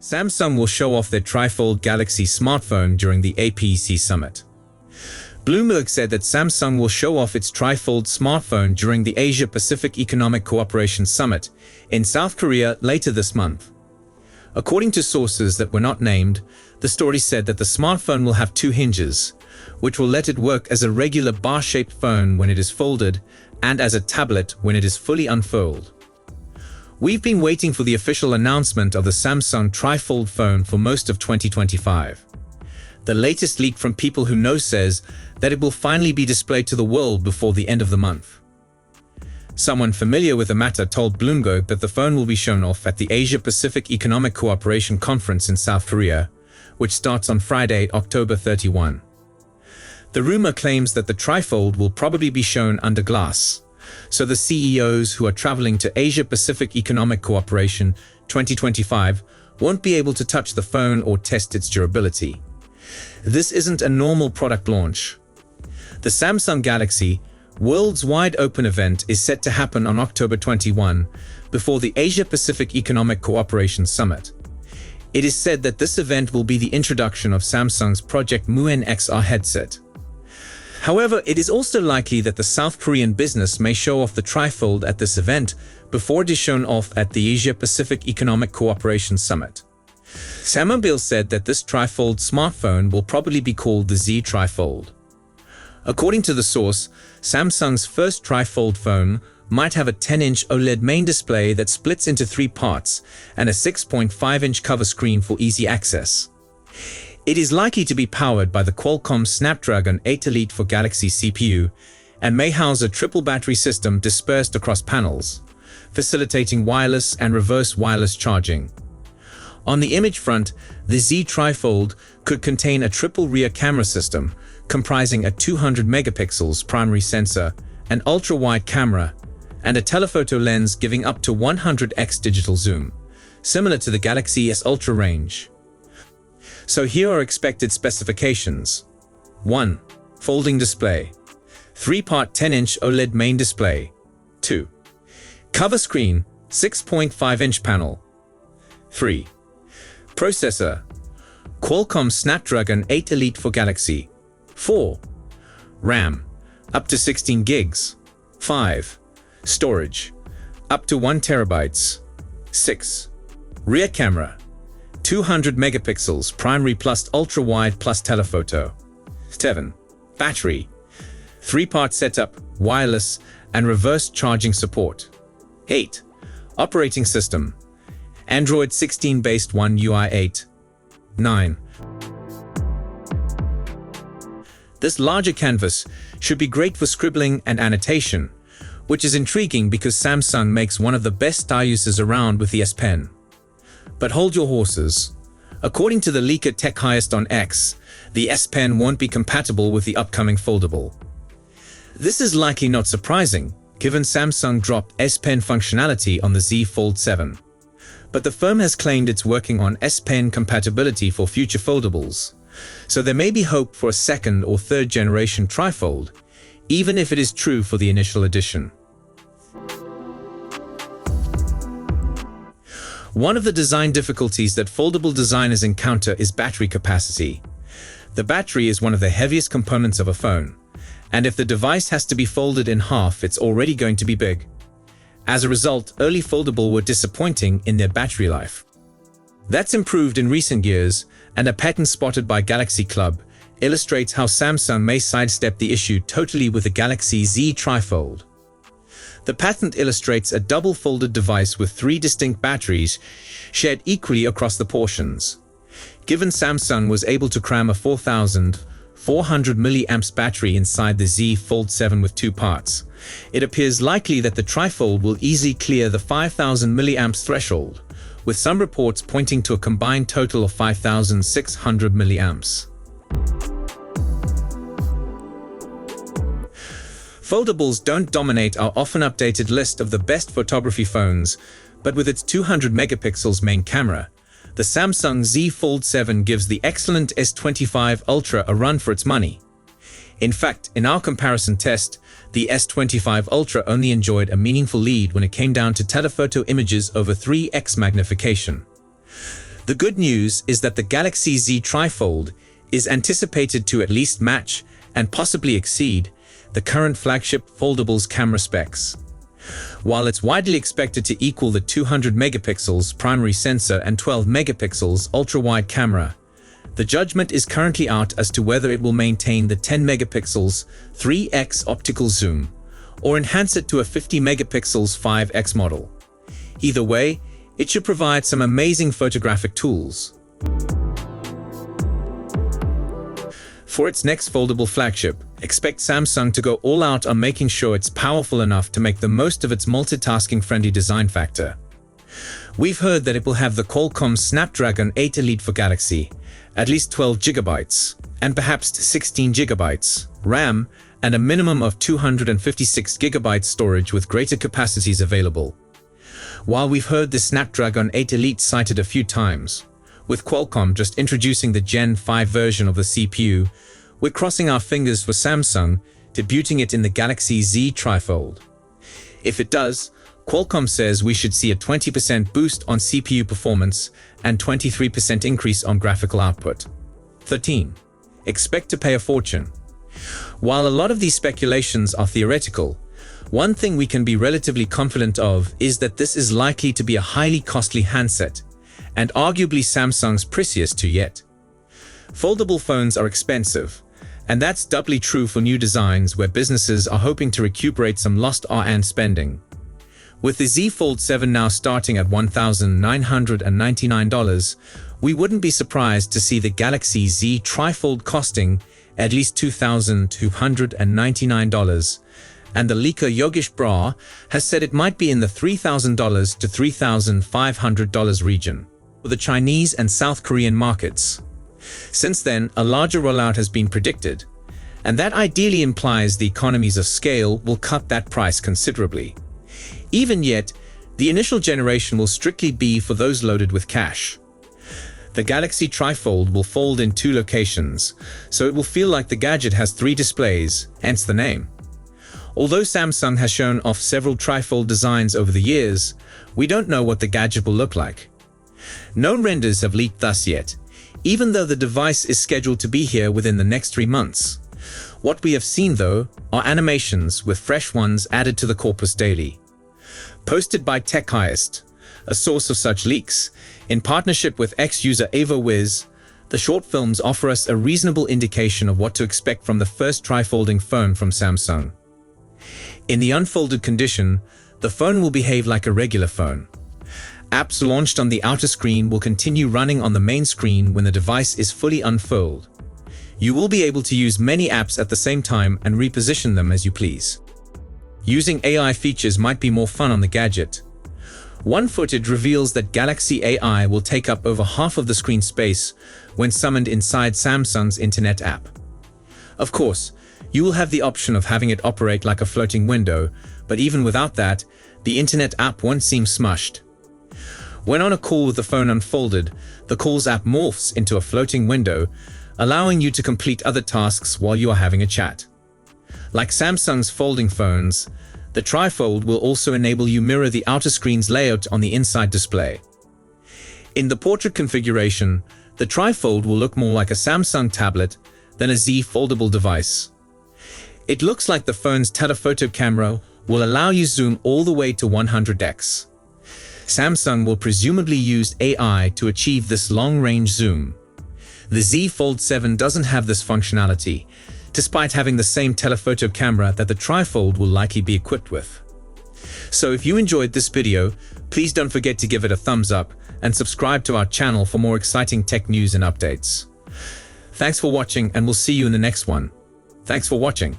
Samsung will show off their TriFold Galaxy smartphone during the APEC summit. Bloomberg said that Samsung will show off its TriFold smartphone during the Asia-Pacific Economic Cooperation Summit in South Korea later this month. According to sources that were not named, the story said that the smartphone will have two hinges, which will let it work as a regular bar-shaped phone when it is folded and as a tablet when it is fully unfurled. We've been waiting for the official announcement of the Samsung TriFold phone for most of 2025. The latest leak from people who know says that it will finally be displayed to the world before the end of the month. Someone familiar with the matter told Bloomberg that the phone will be shown off at the Asia-Pacific Economic Cooperation Conference in South Korea, which starts on Friday, October 31. The rumor claims that the TriFold will probably be shown under glass, so the CEOs who are traveling to Asia-Pacific Economic Cooperation 2025 won't be able to touch the phone or test its durability. This isn't a normal product launch. The Samsung Galaxy World's Wide Open event is set to happen on October 21, before the Asia-Pacific Economic Cooperation Summit. It is said that this event will be the introduction of Samsung's Project Muen XR headset. However, it is also likely that the South Korean business may show off the TriFold at this event before it is shown off at the Asia-Pacific Economic Cooperation Summit. Unveil said that this TriFold smartphone will probably be called the Z TriFold. According to the source, Samsung's first TriFold phone might have a 10-inch OLED main display that splits into three parts and a 6.5-inch cover screen for easy access. It is likely to be powered by the Qualcomm Snapdragon 8 Elite for Galaxy CPU and may house a triple battery system dispersed across panels, facilitating wireless and reverse wireless charging. On the image front, the Z TriFold could contain a triple rear camera system comprising a 200 megapixels primary sensor, an ultra-wide camera, and a telephoto lens giving up to 100x digital zoom, similar to the Galaxy S Ultra range. So here are expected specifications. 1. Folding display. 3-part 10-inch OLED main display. 2. Cover screen, 6.5-inch panel. 3. Processor. Qualcomm Snapdragon 8 Elite for Galaxy. 4. RAM. Up to 16 gigs. 5. Storage. Up to 1 terabytes. 6. Rear camera. 200 megapixels primary plus ultra-wide plus telephoto. 7. Battery. 3-part setup, wireless, and reverse charging support. 8. Operating system. Android 16 based One UI 8. 9. This larger canvas should be great for scribbling and annotation, which is intriguing because Samsung makes one of the best styluses around with the S Pen. But hold your horses. According to the leaker Tech Highest on X, the S Pen won't be compatible with the upcoming foldable. This is likely not surprising, given Samsung dropped S Pen functionality on the Z Fold 7. But the firm has claimed it's working on S Pen compatibility for future foldables, so there may be hope for a second or third generation TriFold, even if it is true for the initial edition. One of the design difficulties that foldable designers encounter is battery capacity. The battery is one of the heaviest components of a phone, and if the device has to be folded in half, it's already going to be big. As a result, early foldable were disappointing in their battery life. That's improved in recent years, and a patent spotted by Galaxy Club illustrates how Samsung may sidestep the issue totally with the Galaxy Z TriFold. The patent illustrates a double-folded device with 3 distinct batteries shared equally across the portions. Given Samsung was able to cram a 4,400 mAh battery inside the Z Fold 7 with 2 parts, it appears likely that the TriFold will easily clear the 5,000 mAh threshold, with some reports pointing to a combined total of 5,600 mAh. Foldables don't dominate our often updated list of the best photography phones, but with its 200 megapixels main camera, the Samsung Z Fold 7 gives the excellent S25 Ultra a run for its money. In fact, in our comparison test, the S25 Ultra only enjoyed a meaningful lead when it came down to telephoto images over 3x magnification. The good news is that the Galaxy Z TriFold is anticipated to at least match and possibly exceed the current flagship foldables camera specs. While it's widely expected to equal the 200 megapixels primary sensor and 12 megapixels ultra-wide camera, the judgment is currently out as to whether it will maintain the 10 megapixels 3x optical zoom or enhance it to a 50 megapixels 5x model. Either way, it should provide some amazing photographic tools. For its next foldable flagship, expect Samsung to go all out on making sure it's powerful enough to make the most of its multitasking-friendly design factor. We've heard that it will have the Qualcomm Snapdragon 8 Elite for Galaxy, at least 12 GB, and perhaps 16 GB RAM, and a minimum of 256 GB storage with greater capacities available. While we've heard the Snapdragon 8 Elite cited a few times, with Qualcomm just introducing the Gen 5 version of the CPU, we're crossing our fingers for Samsung debuting it in the Galaxy Z TriFold. If it does, Qualcomm says we should see a 20% boost on CPU performance and 23% increase on graphical output. 13. Expect to pay a fortune. While a lot of these speculations are theoretical, one thing we can be relatively confident of is that this is likely to be a highly costly handset, and arguably Samsung's priciest to yet. Foldable phones are expensive, and that's doubly true for new designs where businesses are hoping to recuperate some lost R&D spending. With the Z Fold 7 now starting at $1,999, we wouldn't be surprised to see the Galaxy Z TriFold costing at least $2,299, and the leaker Yogesh Brar has said it might be in the $3,000 to $3,500 region for the Chinese and South Korean markets. Since then, a larger rollout has been predicted, and that ideally implies the economies of scale will cut that price considerably. Even yet, the initial generation will strictly be for those loaded with cash. The Galaxy TriFold will fold in 2 locations, so it will feel like the gadget has 3 displays, hence the name. Although Samsung has shown off several TriFold designs over the years, we don't know what the gadget will look like. No renders have leaked thus yet, even though the device is scheduled to be here within the next 3 months. What we have seen, though, are animations with fresh ones added to the corpus daily. Posted by TechHighest, a source of such leaks, in partnership with ex-user AvoWiz, the short films offer us a reasonable indication of what to expect from the first tri-folding phone from Samsung. In the unfolded condition, the phone will behave like a regular phone. Apps launched on the outer screen will continue running on the main screen when the device is fully unfolded. You will be able to use many apps at the same time and reposition them as you please. Using AI features might be more fun on the gadget. One footage reveals that Galaxy AI will take up over half of the screen space when summoned inside Samsung's Internet app. Of course, you will have the option of having it operate like a floating window, but even without that, the Internet app won't seem smushed. When on a call with the phone unfolded, the Calls app morphs into a floating window, allowing you to complete other tasks while you are having a chat. Like Samsung's folding phones, the TriFold will also enable you mirror the outer screen's layout on the inside display. In the portrait configuration, the TriFold will look more like a Samsung tablet than a Z foldable device. It looks like the phone's telephoto camera will allow you zoom all the way to 100x. Samsung will presumably use AI to achieve this long-range zoom. The Z Fold 7 doesn't have this functionality, despite having the same telephoto camera that the TriFold will likely be equipped with. So if you enjoyed this video, please don't forget to give it a thumbs up and subscribe to our channel for more exciting tech news and updates. Thanks for watching, and we'll see you in the next one. Thanks for watching.